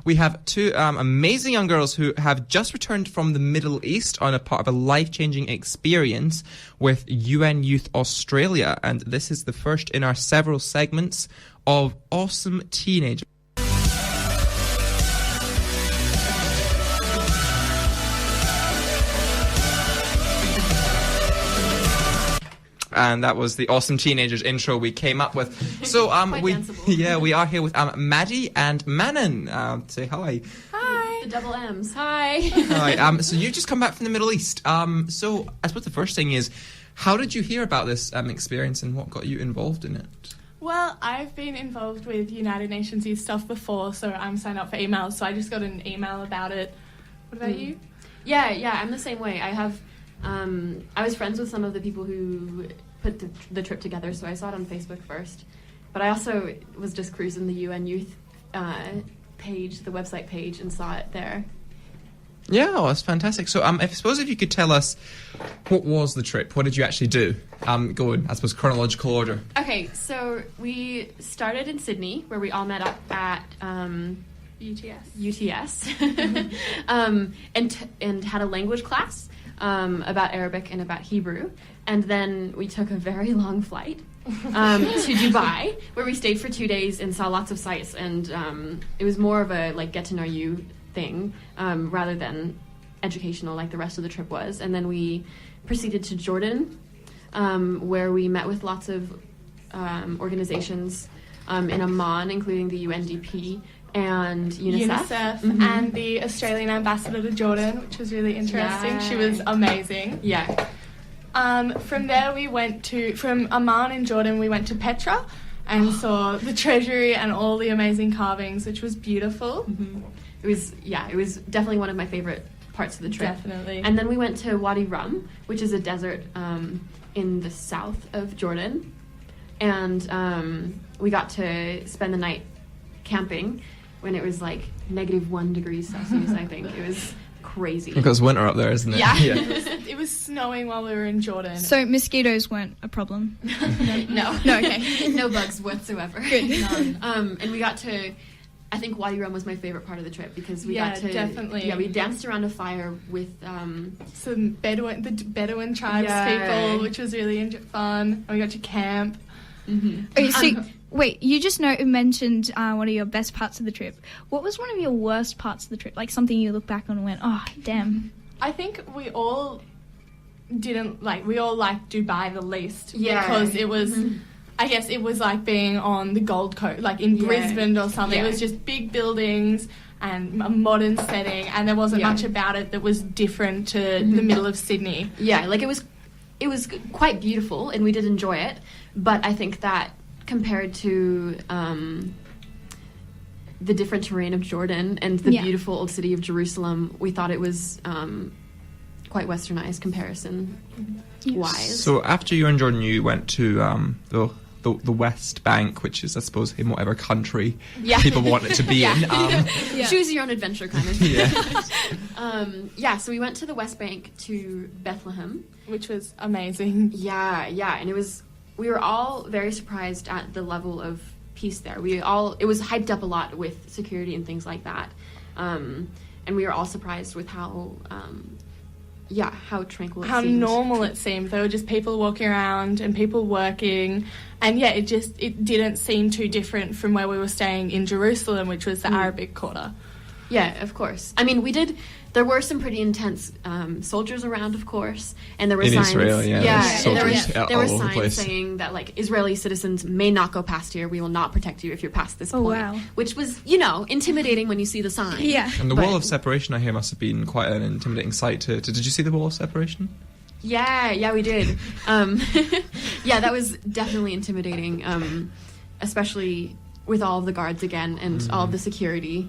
we have two amazing young girls who have just returned from the Middle East on a part of a life-changing experience with UN Youth Australia. And this is the first in our several segments of Awesome Teenage. And that was the Awesome Teenagers intro we came up with. So we are here with Maddy and Manon. Say hi. Hi. The double M's. Hi. Hi. So you've just come back from the Middle East. So I suppose the first thing is, how did you hear about this experience and what got you involved in it? Well, I've been involved with United Nations Youth stuff before, so I'm signed up for emails. So I just got an email about it. What about you? Yeah, I'm the same way. I have. I was friends with some of the people who put the trip together, so I saw it on Facebook first. But I also was just cruising the UN Youth page, the website page, and saw it there. Yeah, well, that's fantastic. So I suppose if you could tell us, what was the trip? What did you actually do? Go in, I suppose, chronological order. Okay, so we started in Sydney, where we all met up at UTS. And had a language class about Arabic and about Hebrew. And then we took a very long flight to Dubai, where we stayed for 2 days and saw lots of sights. And it was more of a get to know you thing rather than educational like the rest of the trip was. And then we proceeded to Jordan, where we met with lots of organizations in Amman, including the UNDP and UNICEF. And the Australian ambassador to Jordan, which was really interesting. Yeah. She was amazing. Yeah. From there from Amman in Jordan, we went to Petra and saw the treasury and all the amazing carvings, which was beautiful. Mm-hmm. It was definitely one of my favorite parts of the trip. Definitely. And then we went to Wadi Rum, which is a desert in the south of Jordan. And we got to spend the night camping when it was -1 degrees Celsius, I think. It was crazy. Because winter up there, isn't it? Yeah. It was snowing while we were in Jordan. So mosquitoes weren't a problem? No, okay. No bugs whatsoever. Good. And we got to... I think Wadi Rum was my favorite part of the trip because we got to... definitely. Yeah, we danced around a fire with... some Bedouin tribes people, which was really fun. And we got to camp. Mm-hmm. Okay, so, wait, you just mentioned one of your best parts of the trip. What was one of your worst parts of the trip? Like something you look back on and went, oh, damn. I think we all liked Dubai the least. Yeah. Because it was... Mm-hmm. I guess it was like being on the Gold Coast, like in Brisbane or something. Yeah. It was just big buildings and a modern setting, and there wasn't much about it that was different to the middle of Sydney. Yeah, it was quite beautiful, and we did enjoy it. But I think that compared to the different terrain of Jordan and the beautiful old city of Jerusalem, we thought it was quite westernized comparison-wise. So after you were in Jordan, you went to the West Bank, which is, I suppose, in whatever country people want it to be in. Choose your own adventure, kind of. So we went to the West Bank to Bethlehem. Which was amazing. Yeah, and we were all very surprised at the level of peace there. It was hyped up a lot with security and things like that. And we were all surprised with how tranquil it seemed. How normal it seemed. There were just people walking around and people working. And it didn't seem too different from where we were staying in Jerusalem, which was the Arabic Quarter. Yeah, of course. I mean, there were some pretty intense soldiers around, of course, and there were signs. Israel, there were signs saying that Israeli citizens may not go past here. We will not protect you if you're past this point. Wow. Which was, intimidating when you see the sign. Yeah. And the wall of separation, I hear, must have been quite an intimidating sight. Did you see the wall of separation? Yeah, we did. That was definitely intimidating, especially with all of the guards again and all of the security.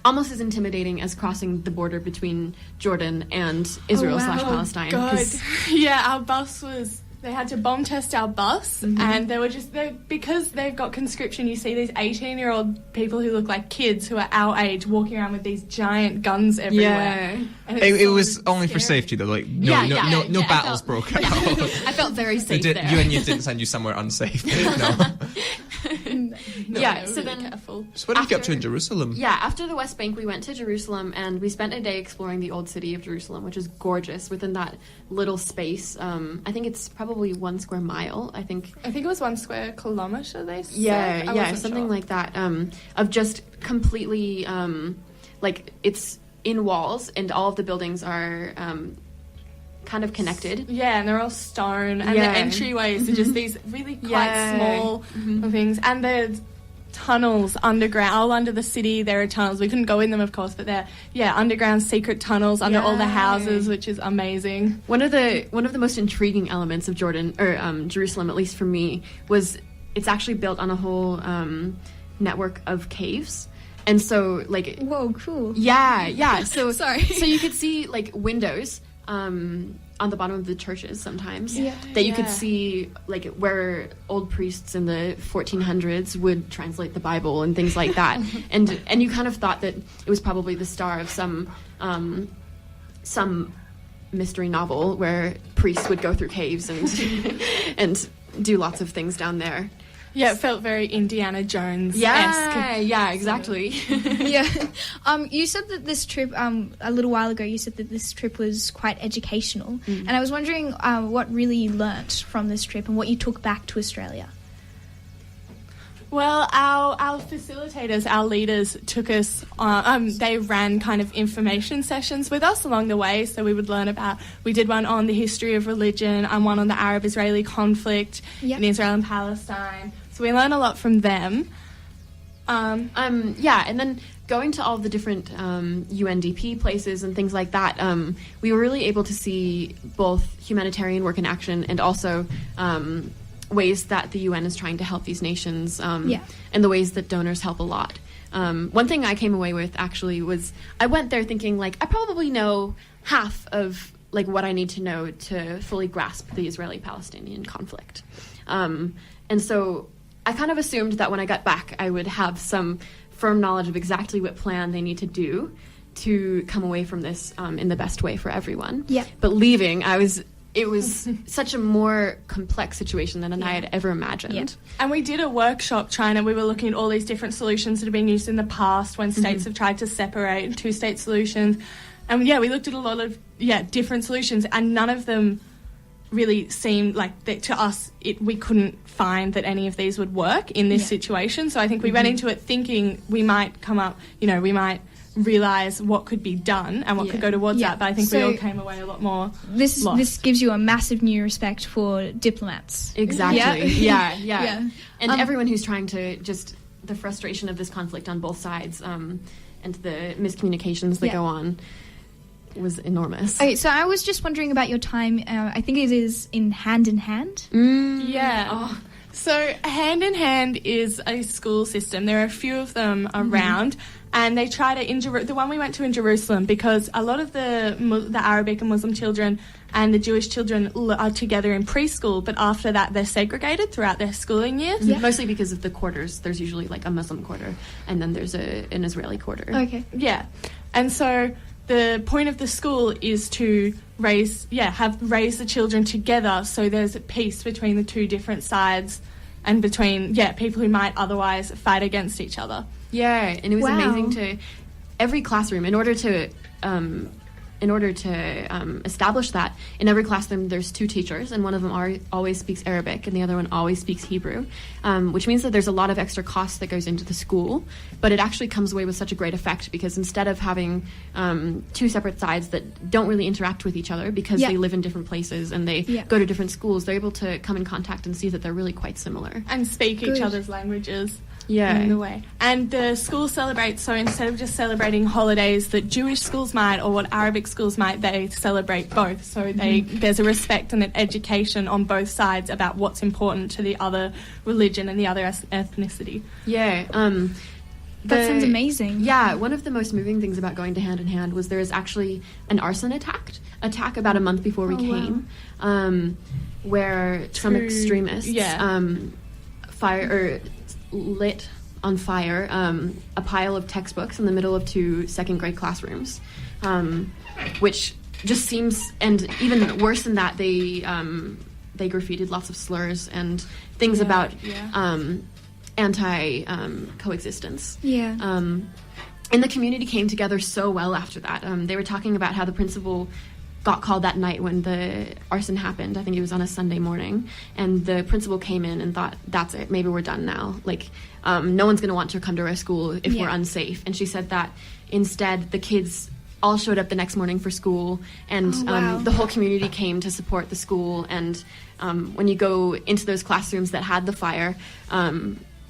Almost as intimidating as crossing the border between Jordan and Israel/Palestine. God. Yeah, our bus was... They had to bomb test our bus, and they were because they've got conscription, you see these 18-year-old people who look like kids who are our age walking around with these giant guns everywhere. Yeah. It was only for safety, though. No battles broke out. I felt very safe there. You didn't send you somewhere unsafe. No. No, Yeah, they were so really then- careful. So what did you get up to in After- Jerusalem? Yeah, after the West Bank, we went to Jerusalem and we spent a day exploring the old city of Jerusalem, which is gorgeous within that little space. I think it's probably 1 square mile. I think. I think it was 1 square kilometre, they said. Yeah, I yeah, wasn't something sure. like that. Of just completely, like it's in walls and all of the buildings are kind of connected. Yeah, and they're all stone, and Yeah. the entryways are just these really quite Yeah. small things. And there's tunnels underground, all under the city. There are tunnels. We couldn't go in them, of course, but they're underground secret tunnels under all the Yeah. houses, which is amazing. One of the most intriguing elements of Jerusalem, at least for me, was it's actually built on a whole network of caves. And so, like, Whoa, cool. yeah. So, Sorry. So you could see like windows on the bottom of the churches sometimes that you could Yeah. see, like where old priests in the 1400s would translate the Bible and things like that. and you kind of thought that it was probably the star of some mystery novel where priests would go through caves and and do lots of things down there. Yeah, it felt very Indiana Jones-esque. Yeah, exactly. Yeah. You said that this trip, a little while ago, you said that this trip was quite educational. And I was wondering what really you learnt from this trip and what you took back to Australia. Well, our facilitators, our leaders took us, they ran kind of information sessions with us along the way. So we would learn we did one on the history of religion and one on the Arab-Israeli conflict Yep. in Israel and Palestine. So we learned a lot from them. Yeah, and then going to all the different UNDP places and things like that, we were really able to see both humanitarian work in action and also ways that the UN is trying to help these nations and the ways that donors help a lot. One thing I came away with actually was I went there thinking like I probably know half of like what I need to know to fully grasp the Israeli-Palestinian conflict. And so I kind of assumed that when I got back, I would have some firm knowledge of exactly what plan they need to do to come away from this in the best way for everyone. Yeah. But leaving, it was such a more complex situation than I had ever imagined. Yeah. And we did a workshop we were looking at all these different solutions that have been used in the past when states have tried to separate two-state solutions. And we looked at a lot of different solutions, and none of them really seemed like to us we couldn't find that any of these would work in this situation. So I think we went into it thinking we might come up, we might realise what could be done and what could go towards that, but I think we all came away a lot more lost. This gives you a massive new respect for diplomats. Exactly. Yeah. Yeah. And everyone who's trying to just the frustration of this conflict on both sides and the miscommunications that go on was enormous. Okay, so I was just wondering about your time. I think it is in Hand in Hand. Yeah. Oh. So Hand in Hand is a school system. There are a few of them around, and they try to the one we went to in Jerusalem, because a lot of the Arabic and Muslim children and the Jewish children are together in preschool, but after that they're segregated throughout their schooling years. Yeah. Mostly because of the quarters. There's usually like a Muslim quarter, and then there's an Israeli quarter. Okay. Yeah, and so the point of the school is to raise the children together, so there's peace between the two different sides and between people who might otherwise fight against each other. Yeah, and it was Wow. amazing to every classroom in order to establish that. In every classroom, there's two teachers, and one of them always speaks Arabic, and the other one always speaks Hebrew, which means that there's a lot of extra cost that goes into the school, but it actually comes away with such a great effect, because instead of having two separate sides that don't really interact with each other because they live in different places and they go to different schools, they're able to come in contact and see that they're really quite similar. And speak each Good. other's languages. Yeah. In the way. And the school celebrates, so instead of just celebrating holidays that Jewish schools might or what Arabic schools might, they celebrate both. So there's a respect and an education on both sides about what's important to the other religion and the other ethnicity. Yeah. That sounds amazing. Yeah, one of the most moving things about going to Hand in Hand was there was actually an arson attack about a month before we came, where some extremists lit on fire a pile of textbooks in the middle of two second-grade classrooms, which just seems, and even worse than that, they graffitied lots of slurs and things about anti-coexistence. Yeah. And the community came together so well after that. They were talking about how the principal got called that night when the arson happened. I think it was on a Sunday morning. And the principal came in and thought, that's it, maybe we're done now. Like, no one's going to want to come to our school if we're unsafe. And she said that instead the kids all showed up the next morning for school, and the whole community came to support the school. And when you go into those classrooms that had the fire,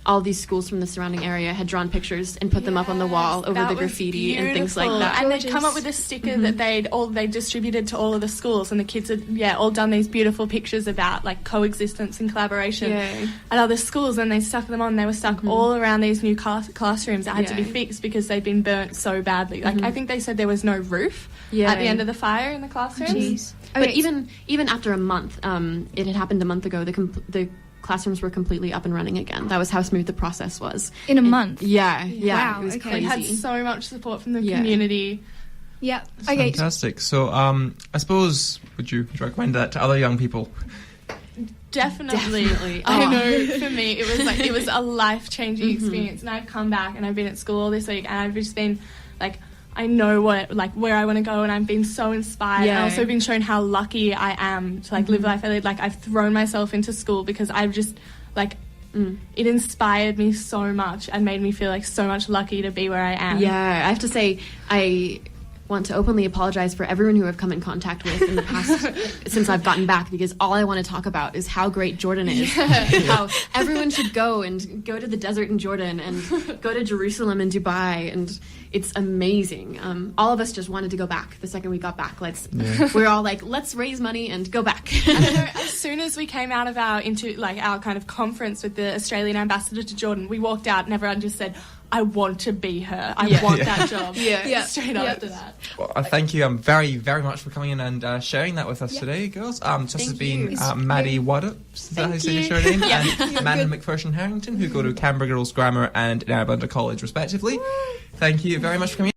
all these schools from the surrounding area had drawn pictures and put them up on the wall over the graffiti and things like that. And they'd come up with a sticker that they distributed to all of the schools, and the kids had all done these beautiful pictures about like coexistence and collaboration at other schools, and they stuck them on. They were stuck all around these new classrooms that had to be fixed because they'd been burnt so badly. Like I think they said there was no roof at the end of the fire in the classrooms. Jeez. But even after a month, it had happened a month ago. The classrooms were completely up and running again. That was how smooth the process was. In a month? Yeah. Wow, It was okay. crazy. They had so much support from the community. Yeah. Okay. Fantastic. So, I suppose, would you recommend that to other young people? Definitely. I know for me it was a life-changing experience, and I've come back and I've been at school all this week, and I've just been like, I know where I want to go, and I've been so inspired. And I've also been shown how lucky I am to live life I lead. Like, I've thrown myself into school because I've just it inspired me so much and made me feel so much lucky to be where I am. Yeah, I have to say I want to openly apologize for everyone who I've come in contact with in the past since I've gotten back, because all I want to talk about is how great Jordan is. How everyone should go to the desert in Jordan and go to Jerusalem and Dubai, and it's amazing. All of us just wanted to go back the second we got back. We're all like, let's raise money and go back. As soon as we came out of our kind of conference with the Australian ambassador to Jordan, we walked out and everyone just said, I want to be her. I want that job. Straight after that. Well, thank you very, very much for coming in and sharing that with us today, girls. This has been Maddy Waddoups, is that how you say your show name? And Manon McPherson Harrington, who go to Canberra Girls Grammar and Narrabundah College, respectively. Thank you very much for coming in.